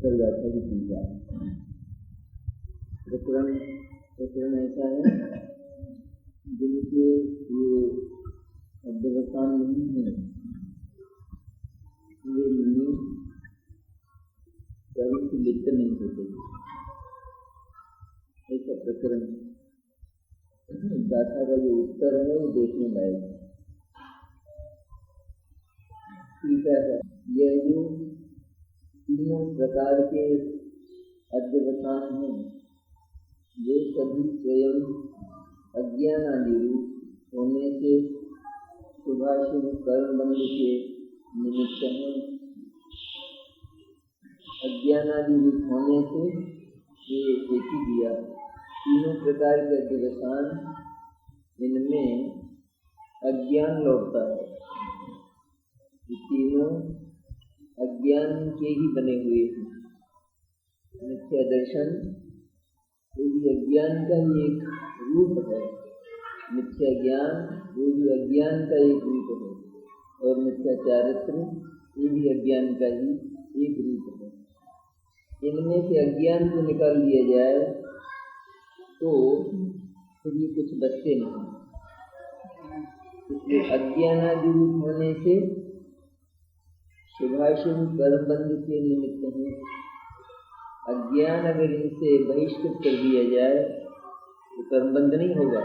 परिभाषा की पूजा। प्रकरण ऐसा है जिनके ये अध्यवसान नहीं है, वे मुनि कभी से लिप्त नहीं होते। ऐसा प्रकरण गाथा का जो उत्तर है वो देखने लायक है। ठीक है, यह जो तीनों प्रकार के अध्यवसान हैं वे सभी स्वयं अज्ञान आदि रूप होने से शुभाशुभ कर्म बंध के निमित्त हैं। अज्ञान आदि रूप होने से ये एक ही दिया। तीनों प्रकार के अध्यवसान, इनमें अज्ञान लौटता है। तीनों अज्ञान के ही बने हुए हैं। मिथ्या दर्शन वो भी अज्ञान का ही एक रूप है। मिथ्या ज्ञान वो भी अज्ञान का एक रूप है, और मिथ्या चारित्र ये भी अज्ञान का ही एक रूप है। इनमें से अज्ञान को निकाल दिया जाए तो फिर ये कुछ बचते नहीं। इसलिए अज्ञानादि रूप होने से शुभाशुभ कर्म बंध के निमित्त है। अज्ञान अगर इनसे बहिष्कृत कर दिया जाए तो कर्म बंध नहीं होगा,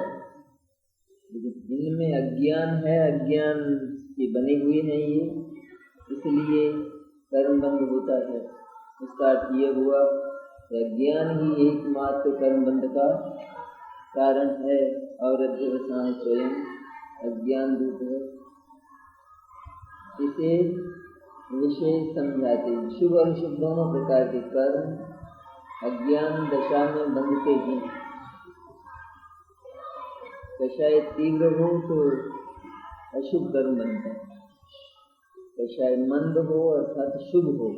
लेकिन इनमें अज्ञान है, अज्ञान के बने हुए हैं ये, इसलिए कर्म बंध होता है। इसका अर्थ यह हुआ कि अज्ञान ही एकमात्र कर्म बंध का कारण है, और अध्यवसान स्वयं अज्ञान रूप है। इसे विषय समझाते हैं। शुभ और शुभ दोनों प्रकार के कर्म अज्ञान दशा में बंधते हैं। दशाएं तीव्र हो तो अशुभ कर्म बनता है, दशाएं मंद हो अर्थात शुभ हो।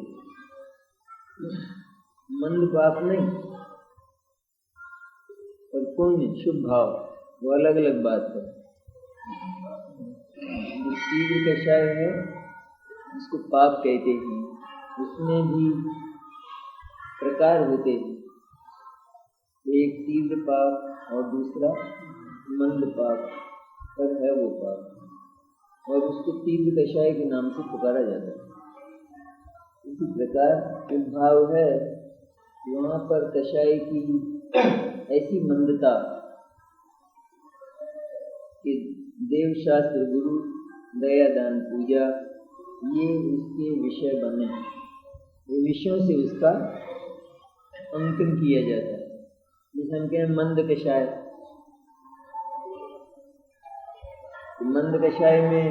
मंद पाप नहीं, और पुण्य शुभ भाव वो अलग अलग बात है। जो तीव्र दशाएं है जिसको पाप कहते हैं, उसमें भी प्रकार होते हैं। एक तीव्र पाप और दूसरा मंद पाप, पर है वो पाप, और उसको तीव्र दशाएं के नाम से पुकारा जाता है। इसी प्रकार उद्भाव है, वहाँ पर दशाएं की ऐसी मंदता कि देव शास्त्र गुरु दया दान पूजा ये उसके विषय बने। ये विषयों से उसका अंकन किया जाता है। जैसे हम कहें मंद कषाय, तो मंद कषाय में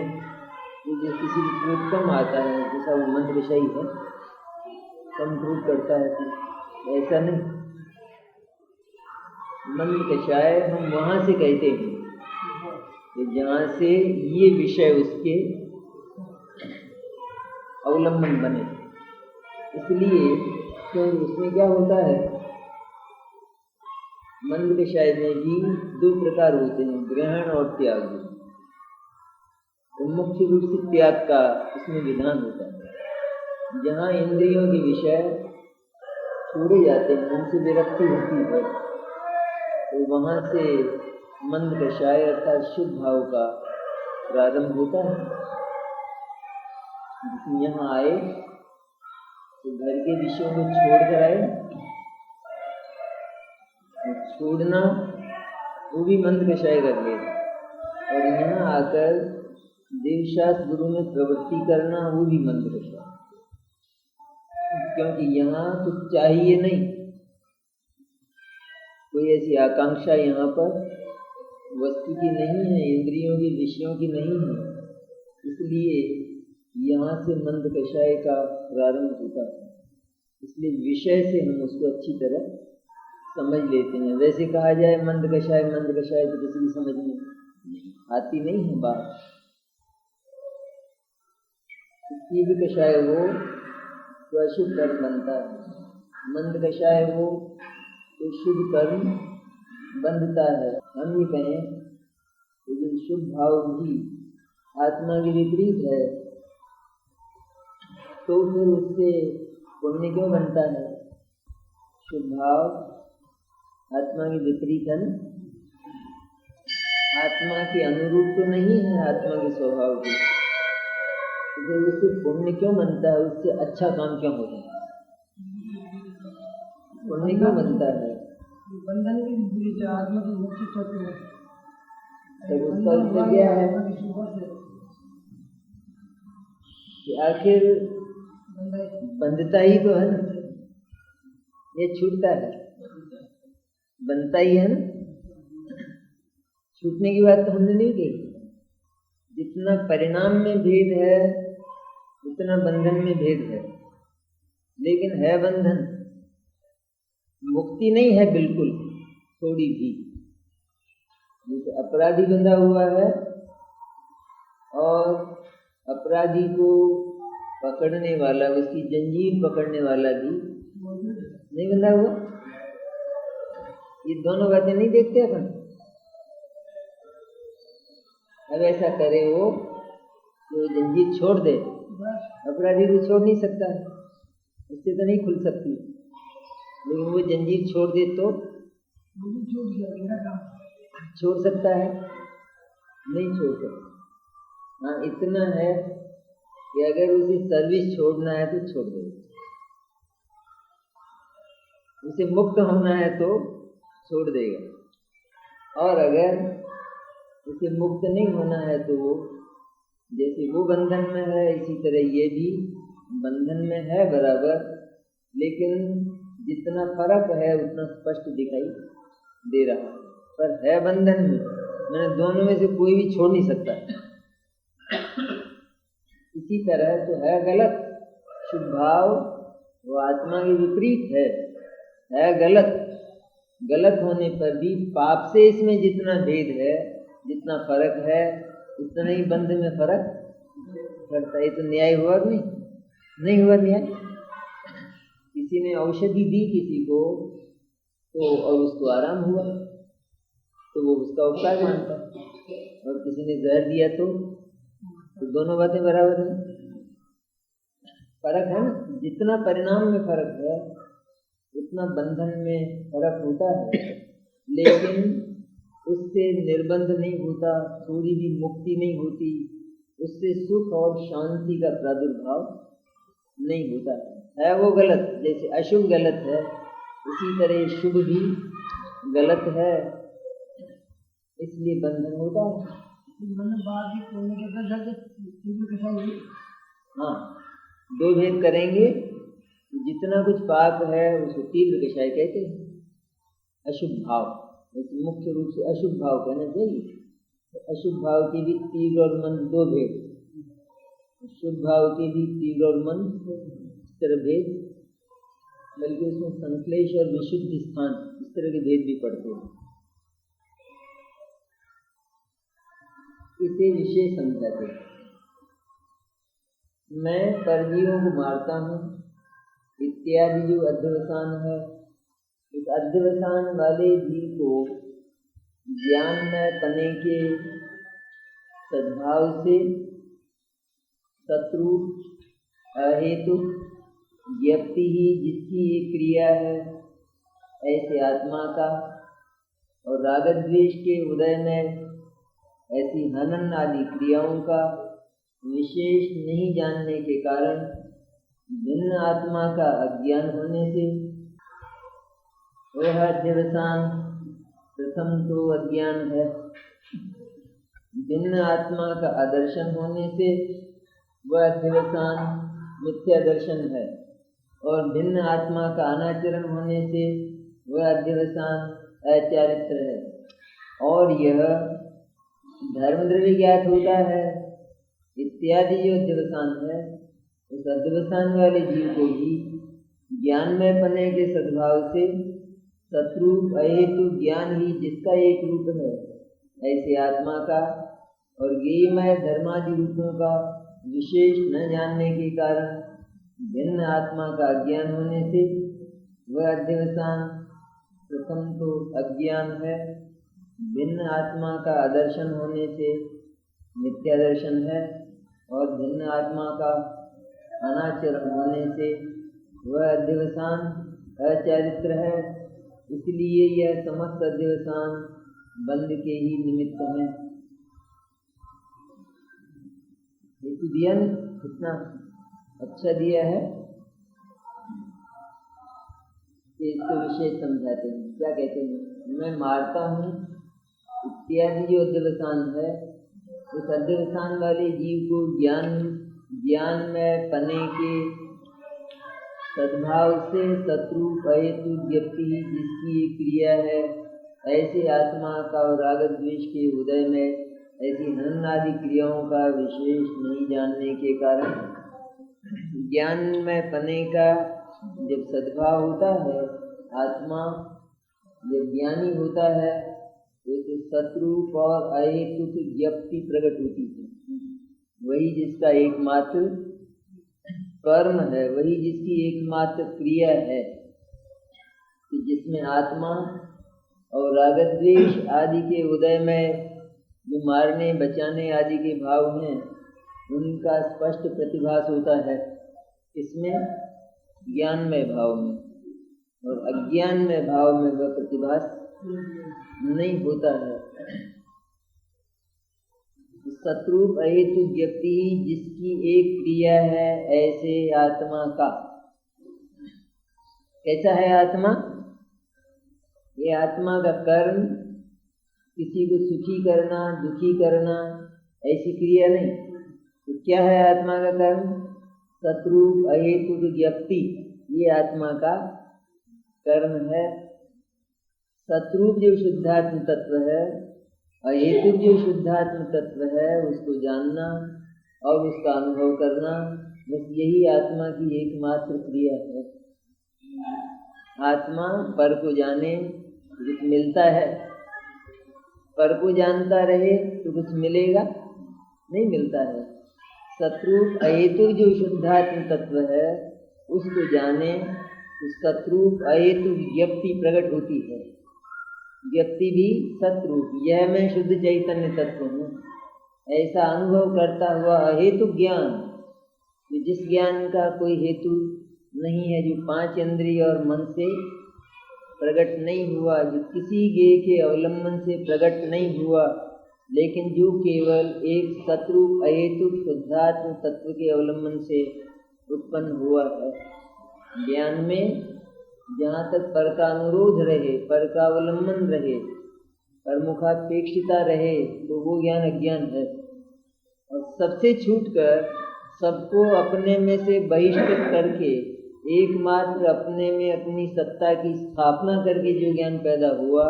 जो किसी भी क्रोध कम आता है, जैसा वो मंद कषाई है, कम क्रोध करता है, तो ऐसा नहीं। मंद कषाय हम वहाँ से कहते हैं कि जहाँ से ये विषय उसके अवलंबन बने। इसलिए क्योंकि उसमें क्या होता है, मंद विषय में भी दो प्रकार होते हैं, ग्रहण और त्याग। तो मुख्य रूप से त्याग का इसमें विधान होता है। जहाँ इंद्रियों के विषय छोड़े जाते हैं, उनसे विरक्ति होती है, तो वहाँ से मंद विषय अर्थात शुभ भाव का प्रारंभ होता है। यहाँ आए तो घर के विषयों को छोड़ कर आए। छोड़ना वो भी मंद कषाय कर ले, और यहाँ आकर देवशास्त्र गुरु में प्रवृत्ति करना वो भी मंद कषाय। क्योंकि यहाँ कुछ चाहिए नहीं, कोई ऐसी आकांक्षा यहाँ पर वस्तु की नहीं है, इंद्रियों के विषयों की नहीं है, इसलिए यहाँ से मंद कषाय का प्रारंभ होता है। इसलिए विषय से हम उसको अच्छी तरह समझ लेते हैं। वैसे कहा जाए मंद कषाय तो किसी की समझ में आती नहीं है बात। तीव्र कषाय हो तो अशुभ कर्म बनता है, मंद कषाय हो तो शुभ कर्म बंधता है। हम ये कहें तो जो शुभ भाव भी आत्मा के विपरीत है, तो फिर उससे पुण्य क्यों बनता है? शुभ भाव आत्मा के विपरीत है ना, आत्मा के अनुरूप तो नहीं है आत्मा के स्वभाव की, तो उससे पुण्य क्यों बनता है? उससे अच्छा काम क्यों होता है? पुण्य क्यों बनता है? बंधन के विपरीत आत्मा की मुक्ति तत्व है। तब उसका उत्तर क्या है कि आखिर बंधता ही तो है ना, ये छूटता है, बनता ही है ना। छूटने की बात तो हमने नहीं कही। जितना परिणाम में भेद है उतना बंधन में भेद है, लेकिन है बंधन, मुक्ति नहीं है बिल्कुल थोड़ी भी। जैसे अपराधी बंधा हुआ है और अपराधी को पकड़ने वाला, उसकी जंजीर पकड़ने वाला भी नहीं बंधा हुआ। ये दोनों बातें नहीं देखते अपन। अब ऐसा करे वो तो जंजीर छोड़ दे, अपराधी को छोड़ नहीं सकता है, उससे तो नहीं खुल सकती, लेकिन वो जंजीर छोड़ दे तो छोड़ सकता है, नहीं छोड़ सकता। हाँ, इतना है कि अगर उसे सर्विस छोड़ना है तो छोड़ दे, उसे मुक्त होना है तो छोड़ देगा, और अगर उसे मुक्त नहीं होना है तो वो, जैसे वो बंधन में है इसी तरह ये भी बंधन में है बराबर, लेकिन जितना फर्क है उतना स्पष्ट दिखाई दे रहा है, पर है बंधन में। मैंने दोनों में से कोई भी छोड़ नहीं सकता। इसी तरह तो है गलत, शुभ भाव वो आत्मा के विपरीत है गलत। गलत होने पर भी पाप से इसमें जितना भेद है, जितना फर्क है, उतना ही बंध में फर्क पड़ता है। तो न्याय हुआ कि नहीं हुआ न्याय? किसी ने औषधि दी किसी को तो और उसको आराम हुआ तो वो उसका उपकार मानता, और किसी ने जहर दिया तो दोनों बातें बराबर है। फर्क है ना, जितना परिणाम में फर्क है उतना बंधन में फर्क होता है, लेकिन उससे निर्बंध नहीं होता, थोड़ी भी मुक्ति नहीं होती, उससे सुख और शांति का प्रादुर्भाव नहीं होता है वो गलत। जैसे अशुभ गलत है, उसी तरह शुभ भी गलत है, इसलिए बंधन होता है। हाँ, दो भेद करेंगे, जितना कुछ पाप है उसको तीव्र कषाय कहते हैं, अशुभ भाव। मुख्य रूप से अशुभ भाव कहना चाहिए। अशुभ भाव के भी तीव्र और मंद दो भेद, शुभ भाव के भी तीव्र और मंद इस तरह भेद, बल्कि उसमें संश्लेष और विशुद्ध स्थान इस तरह के भेद भी पड़ते हैं। इसे विशेष समझाते हैं। मैं परजीवों को मारता हूँ इत्यादि जो अध्यवसान है, इस अध्यवसान वाले जीव को ज्ञान में पने के सद्भाव से शत्रु अहेतु ज्ञप्ति ही जिसकी एक क्रिया है, ऐसे आत्मा का, और रागद्वेष के उदय में ऐसी हनन आदि क्रियाओं का विशेष नहीं जानने के कारण भिन्न आत्मा का अज्ञान होने से वह अध्यवसान प्रथम तो अज्ञान है, भिन्न आत्मा का आदर्शन होने से वह अध्यवसान मिथ्या दर्शन है, और भिन्न आत्मा का अनाचरण होने से वह अध्यवसान अचारित्र है। और यह धर्म द्रव्य ज्ञात होता है इत्यादि जो अध्यवसान है, उस अध्यवसान वाले जीव को ही ज्ञान में पने के सद्भाव से शत्रु अहेतु ज्ञान ही जिसका एक रूप है, ऐसे आत्मा का और ज्ञेयमय धर्मादि रूपों का विशेष न जानने के कारण भिन्न आत्मा का अज्ञान होने से वह अध्यवसान प्रथम तो अज्ञान है, भिन्न आत्मा का आदर्शन होने से मिथ्या दर्शन है, और भिन्न आत्मा का अनाचरण होने से वह अध्यवसान अचारित्र है, इसलिए यह समस्त अध्यवसान बंध के ही निमित्त है। हेतु दिया न, कितना अच्छा दिया है। इसको विशेष समझाते हैं, क्या कहते हैं, मैं मारता हूँ इत्यादि जो अध्यवसान है, उस अध्यवसान वाले जीव को ज्ञान में पने के सद्भाव से शत्रु अहेतु व्यक्ति जिसकी एक क्रिया है, ऐसे आत्मा का और राग द्वेष के उदय में ऐसी हनन आदि क्रियाओं का विशेष नहीं जानने के कारण ज्ञान में पने का जब सद्भाव होता है, आत्मा जब ज्ञानी होता है तो शत्रु और अहेतुक व्यक्ति प्रकट होती है। वही जिसका एकमात्र कर्म है, वही जिसकी एकमात्र क्रिया है, कि जिसमें आत्मा और राग द्वेष आदि के उदय में जो मारने बचाने आदि के भाव हैं, उनका स्पष्ट प्रतिभास होता है। इसमें ज्ञानमय भाव में, और अज्ञानमय भाव में वह प्रतिभास नहीं होता है। शत्रु अहेतु व्यक्ति जिसकी एक क्रिया है, ऐसे आत्मा का। कैसा है आत्मा? ये आत्मा का कर्म किसी को सुखी करना, दुखी करना, ऐसी क्रिया नहीं। तो क्या है आत्मा का कर्म? शत्रु अहेतु व्यक्ति, ये आत्मा का कर्म है। शत्रु जो शुद्धात्म तत्व है, अहेतु जो शुद्धात्म तत्व है, उसको जानना और उसका अनुभव करना, बस यही आत्मा की एकमात्र क्रिया है। आत्मा पर को जाने तो कुछ मिलता है, पर को जानता रहे तो कुछ मिलेगा नहीं, मिलता है। शत्रु अहेतु जो शुद्धात्म तत्व है, उसको जाने तो शत्रु अहेतु व्यक्ति प्रकट होती है। व्यक्ति भी शत्रु, यह मैं शुद्ध चैतन्य तत्व हूँ, ऐसा अनुभव करता हुआ अहेतु ज्ञान, जिस ज्ञान का कोई हेतु नहीं है, जो पांच इंद्रिय और मन से प्रकट नहीं हुआ, जो किसी ज्ञेय के अवलंबन से प्रकट नहीं हुआ, लेकिन जो केवल एक शत्रु अहेतु शुद्धात्म तत्व के अवलंबन से उत्पन्न हुआ है। ज्ञान में जहाँ तक पर का अनुरोध रहे, पर का अवलंबन रहे, परमुखापेक्षिता रहे, तो वो ज्ञान अज्ञान है। और सबसे छूटकर सबको अपने में से बहिष्कृत करके एकमात्र अपने में अपनी सत्ता की स्थापना करके जो ज्ञान पैदा हुआ,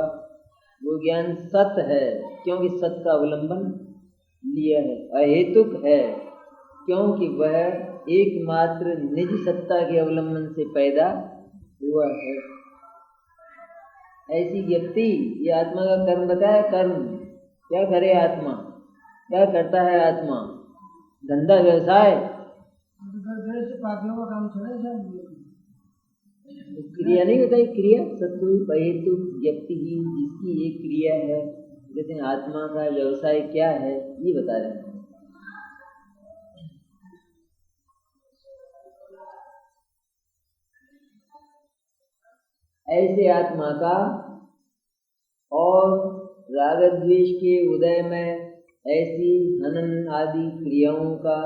वो ज्ञान सत है, क्योंकि सत का अवलंबन लिया है। अहेतुक है, क्योंकि वह एकमात्र निज सत्ता के अवलंबन से पैदा हुआ है। ऐसी व्यक्ति, ये आत्मा का कर्म बताया। कर्म क्या करे आत्मा, क्या करता है आत्मा? धंधा व्यवसाय, क्रिया नहीं होता है। क्रिया शत्रु अहेतु व्यक्ति ही जिसकी एक क्रिया है। जैसे आत्मा का व्यवसाय क्या है, ये बता रहे हैं। ऐसे आत्मा का और राग द्वेष के उदय में ऐसी हनन आदि क्रियाओं का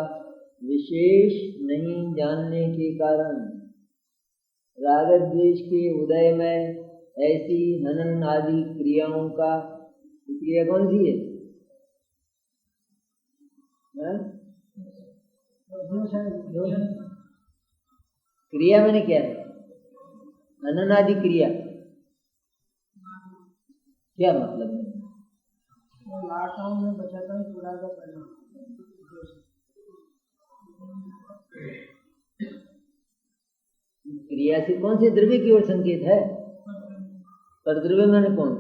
विशेष नहीं जानने के कारण, राग द्वेष के उदय में ऐसी हनन आदि क्रियाओं का, क्रिया कौन सी है? क्रिया मैंने क्या है? हनन आदि क्रिया क्या मतलब है? में बचाता है थोड़ा सा पहले। क्रिया से कौन से द्रव्य की ओर संकेत है? पर द्रव्य मैंने कौन?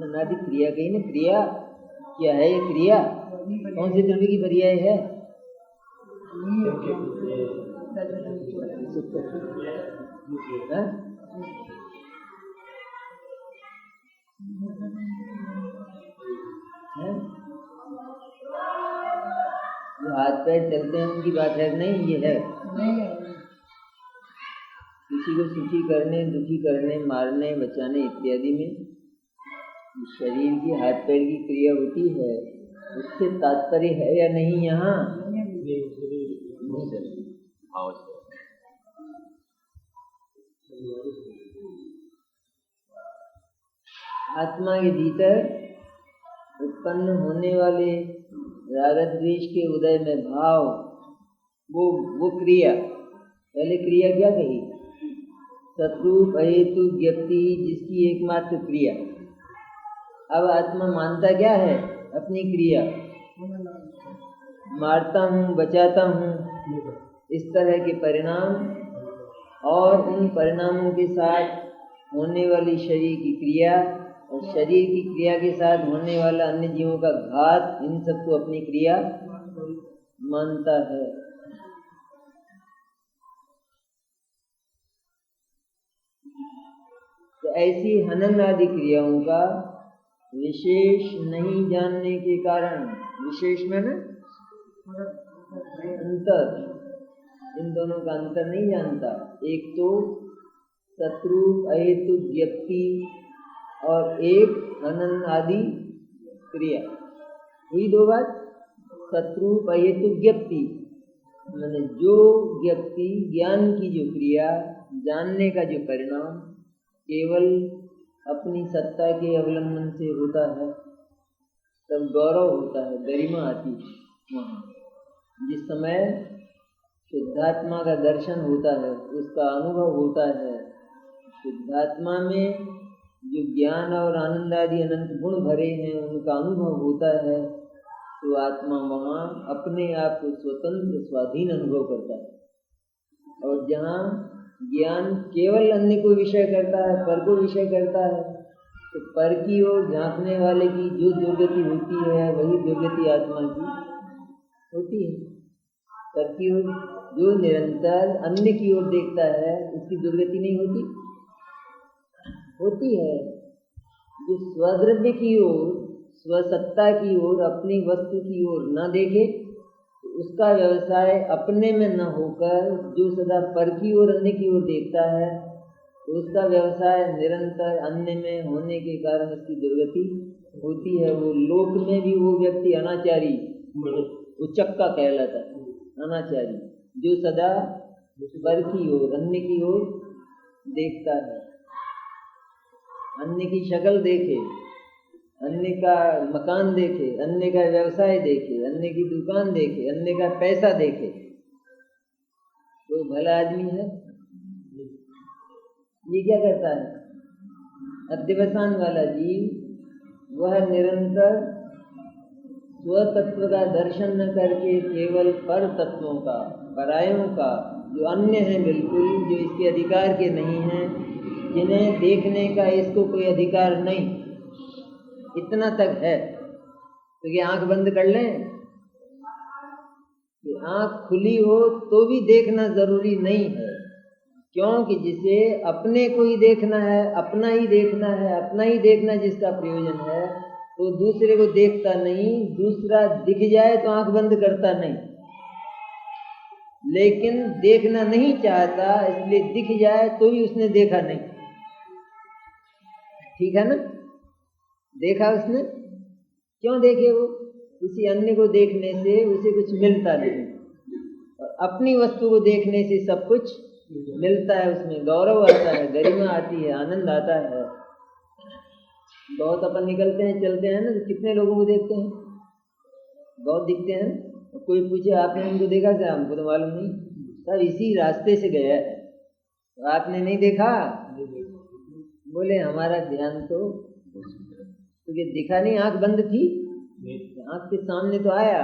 नादि क्रिया कही ना। क्रिया क्या है? ये क्रिया कौन से द्रव्य की पर्याय है? जो हाथ पैर चलते हैं उनकी बात है नहीं, ये है नहीं है। किसी को सुखी करने, दुखी करने, मारने, बचाने इत्यादि में शरीर की हाथ पैर की क्रिया होती है, उससे तात्पर्य है या नहीं यहाँ? आत्मा के भीतर उत्पन्न होने वाले राग द्वेष के उदय में भाव, वो क्रिया, पहले क्रिया क्या कही? सतरूप अहेतु व्यक्ति, जिसकी एकमात्र क्रिया। अब आत्मा मानता क्या है? अपनी क्रिया, मारता हूँ, बचाता हूँ, इस तरह के परिणाम और उन परिणामों के साथ होने वाली शरीर की क्रिया और शरीर की क्रिया के साथ होने वाला अन्य जीवों का घात, इन सबको अपनी क्रिया मानता है। तो ऐसी हनन आदि क्रियाओं का विशेष नहीं जानने के कारण, विशेष में ना अंतर, इन दोनों का अंतर नहीं जानता। एक तो शत्रु अहेतु व्यक्ति और एक हनन आदि क्रिया, हुई दो बात। शत्रु अहेतु व्यक्ति माने जो व्यक्ति ज्ञान की जो क्रिया, जानने का जो परिणाम केवल अपनी सत्ता के अवलंबन से होता है, तब गौरव होता है, गरिमा आती है। वहाँ जिस समय शुद्धात्मा का दर्शन होता है, उसका अनुभव होता है, शुद्धात्मा में जो ज्ञान और आनंद आदि अनंत गुण भरे हैं उनका अनुभव होता है, तो आत्मा वहाँ अपने आप को स्वतंत्र स्वाधीन अनुभव करता है। और जहाँ ज्ञान केवल अन्य को विषय करता है, पर को विषय करता है, तो पर की ओर झांकने वाले की जो दुर्गति होती है वही दुर्गति आत्मा की होती है। पर की ओर जो निरंतर अन्य की ओर देखता है उसकी दुर्गति नहीं होती है। जो स्वद्रव्य की ओर, स्वसत्ता की ओर, अपनी वस्तु की ओर न देखे, उसका व्यवसाय अपने में न होकर जो सदा पर की ओर, अन्य की ओर देखता है, तो उसका व्यवसाय निरंतर अन्य में होने के कारण उसकी दुर्गति होती है। वो लोक में भी वो व्यक्ति अनाचारी, उचक्का कहलाता है, अनाचारी, जो सदा पर की ओर, अन्य की ओर देखता है। अन्य की शक्ल देखे, अन्य का मकान देखे, अन्य का व्यवसाय देखे, अन्य की दुकान देखे, अन्य का पैसा देखे, तो भला आदमी है? ये क्या करता है? अध्यवसान वाला जीव वह निरंतर स्वतत्व का दर्शन न करके केवल पर तत्वों का, परायों का, जो अन्य है बिल्कुल, जो इसके अधिकार के नहीं हैं, जिन्हें देखने का इसको कोई अधिकार नहीं, इतना तक है। तो ये आंख बंद कर लें कि आंख खुली हो तो भी देखना जरूरी नहीं है, क्योंकि जिसे अपने को ही देखना है, अपना ही देखना है, अपना ही देखना जिसका प्रयोजन है, तो दूसरे को देखता नहीं। दूसरा दिख जाए तो आंख बंद करता नहीं, लेकिन देखना नहीं चाहता, इसलिए दिख जाए तो भी उसने देखा नहीं। ठीक है ना? देखा उसने, क्यों देखे? वो किसी अन्य को देखने से उसे कुछ मिलता नहीं, और अपनी वस्तु को देखने से सब कुछ मिलता है। उसमें गौरव आता है, गरिमा आती है, आनंद आता है। बहुत अपन निकलते हैं, चलते हैं ना, तो कितने लोगों को देखते हैं, बहुत दिखते हैं। और कोई पूछे आपने उनको देखा क्या? हमको तो मालूम नहीं, सब इसी रास्ते से गया है, तो आपने नहीं देखा? बोले हमारा ध्यान तो ये दिखा नहीं, आंख बंद थी, आंख के सामने तो आया,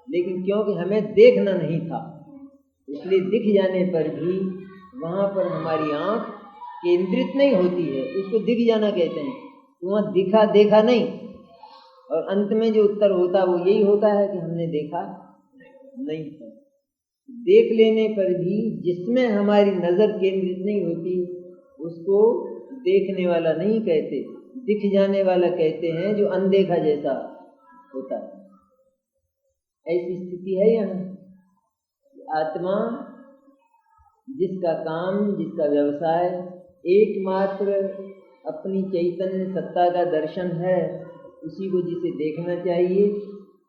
लेकिन क्योंकि हमें देखना नहीं था, इसलिए दिख जाने पर भी वहां पर हमारी आंख केंद्रित नहीं होती है, उसको दिख जाना कहते हैं। तो वहां दिखा देखा नहीं, और अंत में जो उत्तर होता वो यही होता है कि हमने देखा नहीं था। देख लेने पर भी जिसमें हमारी नजर केंद्रित नहीं होती उसको देखने वाला नहीं कहते, दिख जाने वाला कहते हैं, जो अनदेखा जैसा होता है। ऐसी स्थिति है यहाँ। आत्मा जिसका काम, जिसका व्यवसाय एकमात्र अपनी चैतन्य सत्ता का दर्शन है, उसी को जिसे देखना चाहिए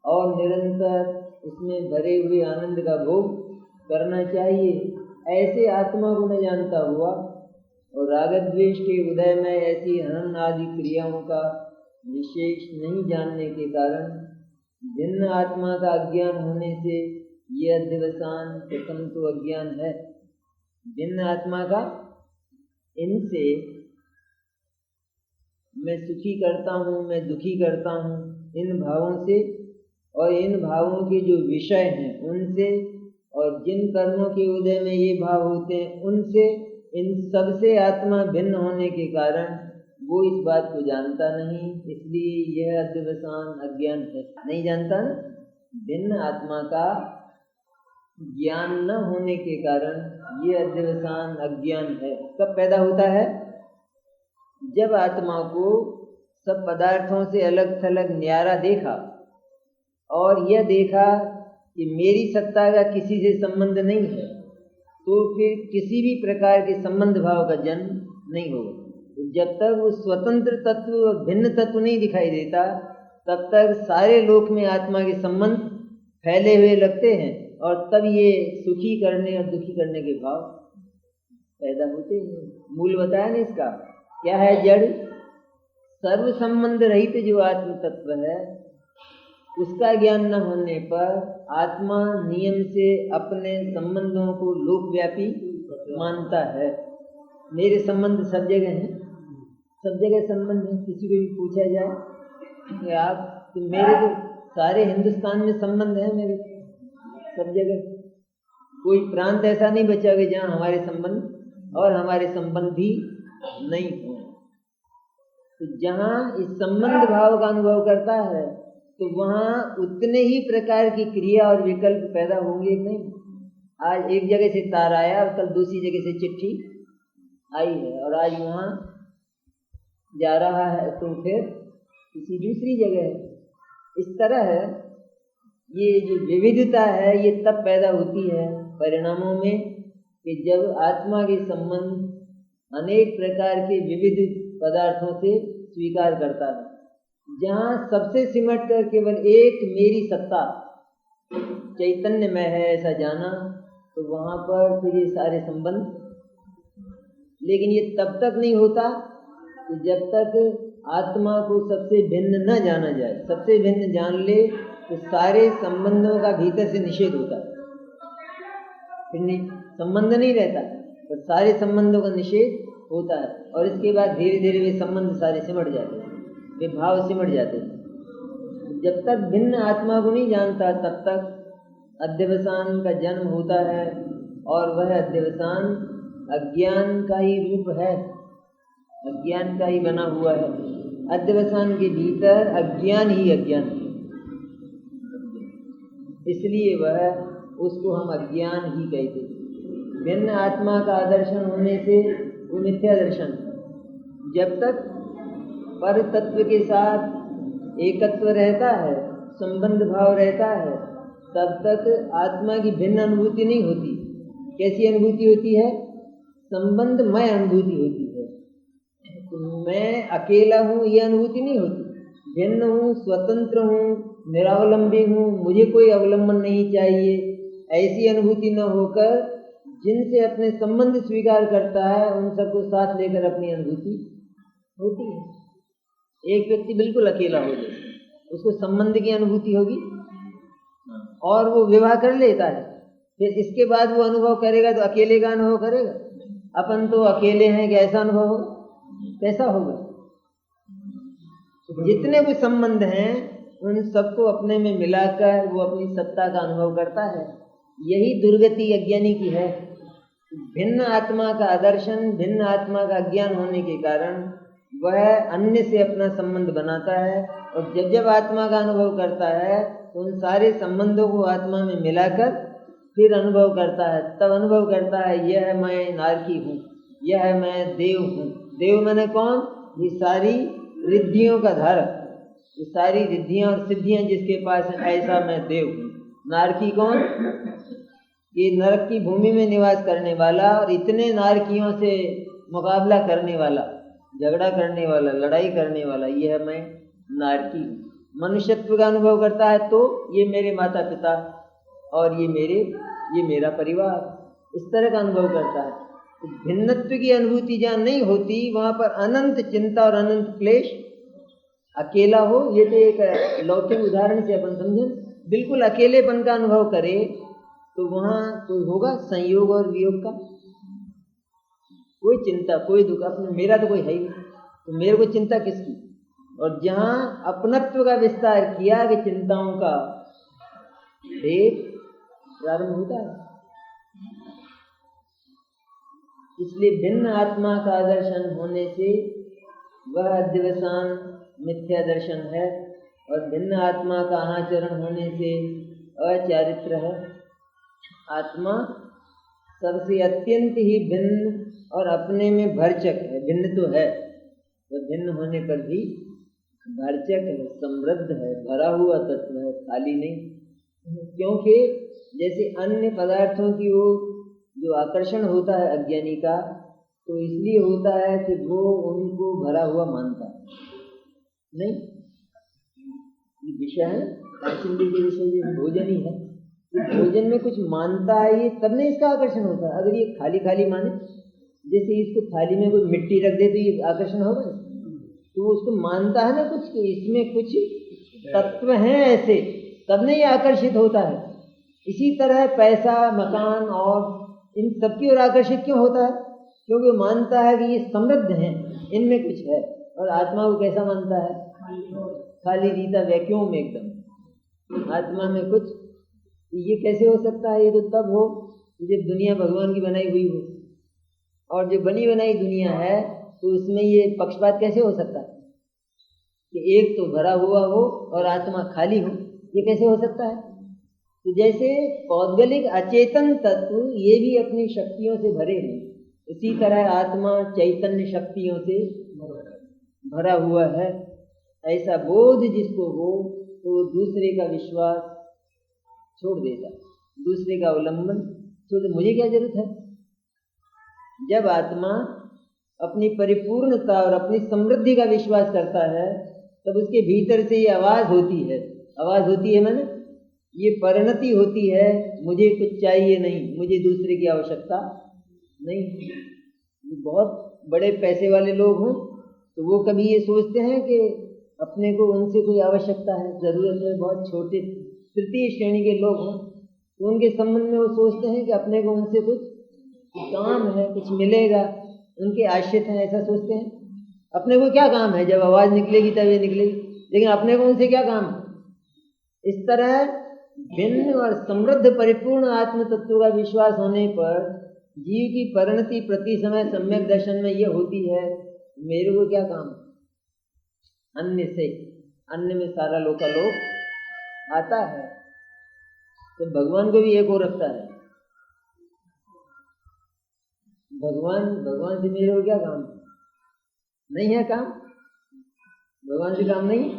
और निरंतर उसमें भरे हुए आनंद का भोग करना चाहिए, ऐसे आत्मा को न जानता हुआ और राग द्वेष के उदय में ऐसी हनन आदि क्रियाओं का विशेष नहीं जानने के कारण भिन्न आत्मा का अज्ञान होने से यह अध्यवसान प्रथम तो अज्ञान है। भिन्न आत्मा का, इनसे मैं सुखी करता हूँ, मैं दुखी करता हूँ, इन भावों से और इन भावों के जो विषय हैं उनसे, और जिन कर्मों के उदय में ये भाव होते हैं उनसे, इन सबसे आत्मा भिन्न होने के कारण वो इस बात को जानता नहीं, इसलिए यह अध्यवसान अज्ञान है। नहीं जानता ना, भिन्न आत्मा का ज्ञान न होने के कारण ये अध्यवसान अज्ञान है। कब पैदा होता है? जब आत्मा को सब पदार्थों से अलग थलग न्यारा देखा और यह देखा कि मेरी सत्ता का किसी से संबंध नहीं है, तो फिर किसी भी प्रकार के संबंध भाव का जन्म नहीं होगा। तो जब तक वो स्वतंत्र तत्व और भिन्न तत्व नहीं दिखाई देता, तब तक सारे लोक में आत्मा के संबंध फैले हुए लगते हैं और तब ये सुखी करने और दुखी करने के भाव पैदा होते हैं। मूल बताया ना इसका क्या है? जड़ सर्व संबंध रहित जो आत्म तत्व है, उसका ज्ञान न होने पर आत्मा नियम से अपने संबंधों को लोकव्यापी मानता है। मेरे संबंध सब जगह हैं, सब जगह संबंध है। किसी को भी पूछा जाए कि आप, तो मेरे तो सारे हिंदुस्तान में संबंध है, मेरे सब जगह। कोई प्रांत ऐसा नहीं बचा कि जहाँ हमारे संबंध और हमारे संबंधी नहीं हो। तो जहाँ इस संबंध भाव का अनुभव करता है, तो वहाँ उतने ही प्रकार की क्रिया और विकल्प पैदा होंगे नहीं। आज एक जगह से तार आया और कल दूसरी जगह से चिट्ठी आई है, और आज वहाँ जा रहा है तो फिर किसी दूसरी जगह है। इस तरह है, ये जो विविधता है ये तब पैदा होती है परिणामों में कि जब आत्मा के संबंध अनेक प्रकार के विविध पदार्थों से स्वीकार करता है। जहाँ सबसे सिमट कर केवल एक मेरी सत्ता चैतन्य में है ऐसा जाना, तो वहाँ पर फिर ये सारे संबंध। लेकिन ये तब तक नहीं होता कि जब तक आत्मा को सबसे भिन्न न जाना जाए। सबसे भिन्न जान ले तो सारे संबंधों का भीतर से निषेध होता है, फिर संबंध नहीं रहता, तो सारे संबंधों का निषेध होता है। और इसके बाद धीरे धीरे वे संबंध सारे सिमट जाते हैं, वे भाव सिमट जाते हैं। जब तक भिन्न आत्मा को नहीं जानता, तब तक अध्यवसान का जन्म होता है, और वह अध्यवसान अज्ञान का ही रूप है, अज्ञान का ही बना हुआ है। अध्यवसान के भीतर अज्ञान ही अज्ञान है, इसलिए वह, उसको हम अज्ञान ही कहते हैं। भिन्न आत्मा का आदर्शन होने से वो मिथ्या दर्शन है। जब तक पर तत्व के साथ एकत्व रहता है, संबंध भाव रहता है, तब तक आत्मा की भिन्न अनुभूति नहीं होती। कैसी अनुभूति होती है? संबंधमय अनुभूति होती है। तो मैं अकेला हूँ ये अनुभूति नहीं होती, भिन्न हूँ, स्वतंत्र हूँ, निरावलंबी हूँ, मुझे कोई अवलंबन नहीं चाहिए, ऐसी अनुभूति न होकर जिनसे अपने संबंध स्वीकार करता है उन सबको साथ लेकर अपनी अनुभूति होती है। एक व्यक्ति बिल्कुल अकेला हो जाए, उसको संबंध की अनुभूति होगी और वो विवाह कर लेता है, फिर इसके बाद वो अनुभव करेगा तो अकेले का अनुभव करेगा। अपन तो अकेले हैं, कैसा अनुभव होगा? कैसा होगा? जितने भी संबंध हैं उन सबको अपने में मिलाकर वो अपनी सत्ता का अनुभव करता है। यही दुर्गति अज्ञानी की है। भिन्न आत्मा का आदर्शन, भिन्न आत्मा का अज्ञान होने के कारण वह अन्य से अपना संबंध बनाता है, और जब जब आत्मा का अनुभव करता है तो उन सारे संबंधों को आत्मा में मिलाकर फिर अनुभव करता है। तब अनुभव करता है यह मैं नारकी हूँ, यह मैं देव हूँ। देव मैंने कौन? ये सारी रिद्धियों का धारक, ये सारी रिद्धियाँ और सिद्धियाँ जिसके पास है, ऐसा मैं देव हूँ। नारकी कौन? ये नरक की भूमि में निवास करने वाला और इतने नारकियों से मुकाबला करने वाला, झगड़ा करने वाला, लड़ाई करने वाला, यह मैं नारकी हूँ। मनुष्यत्व का अनुभव करता है तो ये मेरे माता पिता और ये मेरा परिवार, इस तरह का अनुभव करता है। तो भिन्नत्व की अनुभूति जहाँ नहीं होती वहाँ पर अनंत चिंता और अनंत क्लेश। अकेला हो, ये तो एक लौकिक उदाहरण से अपन समझें, बिल्कुल अकेलेपन का अनुभव करे तो वहाँ कोई होगा संयोग और वियोग का? कोई चिंता, कोई दुख, अपने मेरा तो कोई है ही नहीं, तो मेरे को चिंता किसकी? और जहाँ अपनत्व का विस्तार किया कि चिंताओं का ढेर प्रारंभ होता है। इसलिए भिन्न आत्मा का दर्शन होने से वह अध्यवसान मिथ्या दर्शन है, और भिन्न आत्मा का अनाचरण होने से अचारित्र है। आत्मा सबसे अत्यंत ही भिन्न और अपने में भरचक है। भिन्न तो है, तो भिन्न होने पर भी भरचक है, समृद्ध है, भरा हुआ तत्व है, खाली नहीं। क्योंकि जैसे अन्य पदार्थों की वो जो आकर्षण होता है अज्ञानी का, तो इसलिए होता है कि वो उनको भरा हुआ मानता है। नहीं, ये विषय है पाचन के विषय, जो भोजन ही है, भोजन में कुछ मानता है ये, तब नहीं इसका आकर्षण होता है। अगर ये खाली खाली माने, जैसे इसको थाली में कोई मिट्टी रख दे तो ये आकर्षण होगा, तो वो उसको मानता है ना कुछ कि इसमें कुछ तत्व हैं ऐसे, तब नहीं आकर्षित होता है। इसी तरह पैसा, मकान और इन सबकी ओर आकर्षित क्यों होता है? क्योंकि वो मानता है कि ये समृद्ध हैं, इनमें कुछ है। और आत्मा को कैसा मानता है? खाली रीता वैक्यूम में एकदम। आत्मा में कुछ, ये कैसे हो सकता है? ये तो तब हो जब दुनिया भगवान की बनाई हुई हो, और जो बनी बनाई दुनिया है तो उसमें ये पक्षपात कैसे हो सकता है कि एक तो भरा हुआ हो और आत्मा खाली हो? ये कैसे हो सकता है? तो जैसे पौद्गलिक अचेतन तत्व ये भी अपनी शक्तियों से भरे हैं, इसी तरह आत्मा चैतन्य शक्तियों से भरा हुआ है। ऐसा बोध जिसको हो तो दूसरे का विश्वास छोड़ देता, दूसरे का अवलंबन छोड़ दे। मुझे क्या जरूरत है? जब आत्मा अपनी परिपूर्णता और अपनी समृद्धि का विश्वास करता है, तब उसके भीतर से ये आवाज होती है। आवाज होती है माने ये परिणति होती है, मुझे कुछ चाहिए नहीं, मुझे दूसरे की आवश्यकता नहीं। बहुत बड़े पैसे वाले लोग हों तो वो कभी ये सोचते हैं कि अपने को उनसे कोई आवश्यकता है, जरूरत है। बहुत छोटे तृतीय श्रेणी के लोग हों तो उनके संबंध में वो सोचते हैं कि अपने को उनसे कुछ काम है, कुछ मिलेगा, उनके आश्रित हैं, ऐसा सोचते हैं। अपने को क्या काम है? जब आवाज निकलेगी तब ये निकलेगी, लेकिन अपने को उनसे क्या काम है? इस तरह भिन्न और समृद्ध परिपूर्ण आत्म तत्व का विश्वास होने पर जीव की परिणति प्रति समय सम्यक दर्शन में यह होती है, मेरे को क्या काम अन्य से? अन्य में सारा लोकालोक आता है, तो भगवान को भी एक हो रखता है। भगवान से मेरे को क्या काम? नहीं है काम, भगवान से काम नहीं।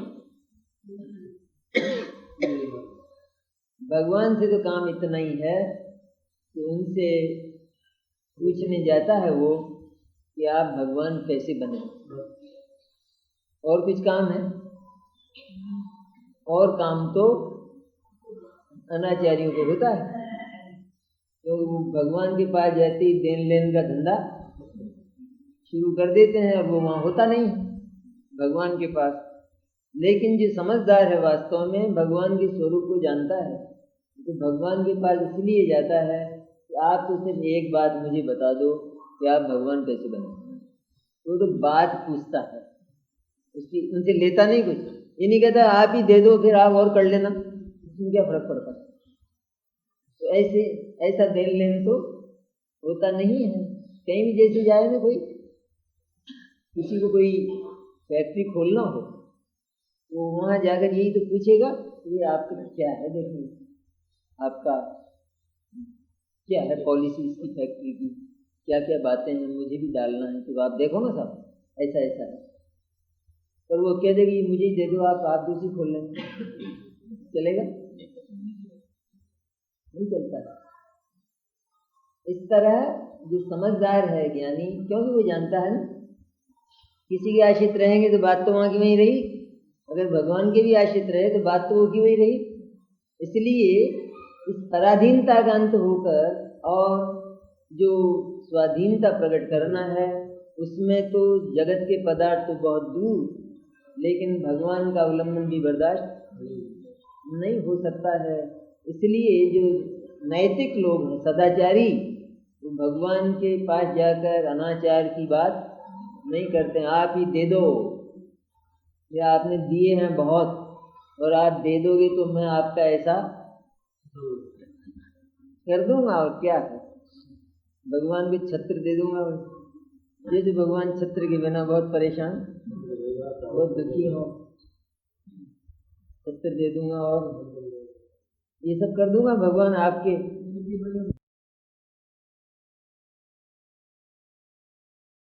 भगवान से तो काम इतना ही है कि उनसे पूछने जाता है वो कि आप भगवान कैसे बने, और कुछ काम है? और काम तो अनाचारियों को होता है, तो वो भगवान के पास जाते ही देन लेन का धंधा शुरू कर देते हैं, और वो वहाँ होता नहीं भगवान के पास। लेकिन जो समझदार है वास्तव में भगवान के स्वरूप को जानता है, तो भगवान के पास इसलिए जाता है कि आप तो सिर्फ एक बात मुझे बता दो कि आप भगवान कैसे बने। तो बात पूछता है उसकी, उनसे लेता नहीं कुछ। ये नहीं कहता आप ही दे दो फिर आप और कर लेना, उसमें क्या फर्क पड़ता है? तो ऐसा देन लेन तो होता नहीं है। कहीं भी जैसे जाए ना, कोई किसी को कोई फैक्ट्री खोलना हो तो वहाँ जाकर यही तो पूछेगा ये आपका क्या है, देखिए आपका क्या है पॉलिसी इसकी फैक्ट्री की, क्या क्या बातें हैं, मुझे भी डालना है, तो आप देखो ना साहब ऐसा ऐसा है। और वो कह देगी मुझे दे दो आप दूसरी खोल लेंगे, चलेगा? नहीं चलता है। इस तरह जो समझदार है ज्ञानी, क्योंकि वो जानता है ना किसी के आश्रित रहेंगे तो बात तो वहाँ की वहीं रही, अगर भगवान के भी आश्रित रहे तो बात तो वो की वहीं रही। इसलिए इस पराधीनता का अंत होकर और जो स्वाधीनता प्रकट करना है उसमें तो जगत के पदार्थ तो बहुत दूर, लेकिन भगवान का अवलंबन भी बर्दाश्त नहीं हो सकता है। इसलिए जो नैतिक लोग हैं, सदाचारी, वो भगवान के पास जाकर अनाचार की बात नहीं करते हैं। आप ही दे दो, या आपने दिए हैं बहुत और आप दे दोगे तो मैं आपका ऐसा कर दूंगा, और क्या है, भगवान को छत्र दे दूंगा। जैसे भगवान छत्र के बिना बहुत परेशान, बहुत दुखी हो, छत्र दे दूंगा और ये सब कर दूंगा भगवान आपके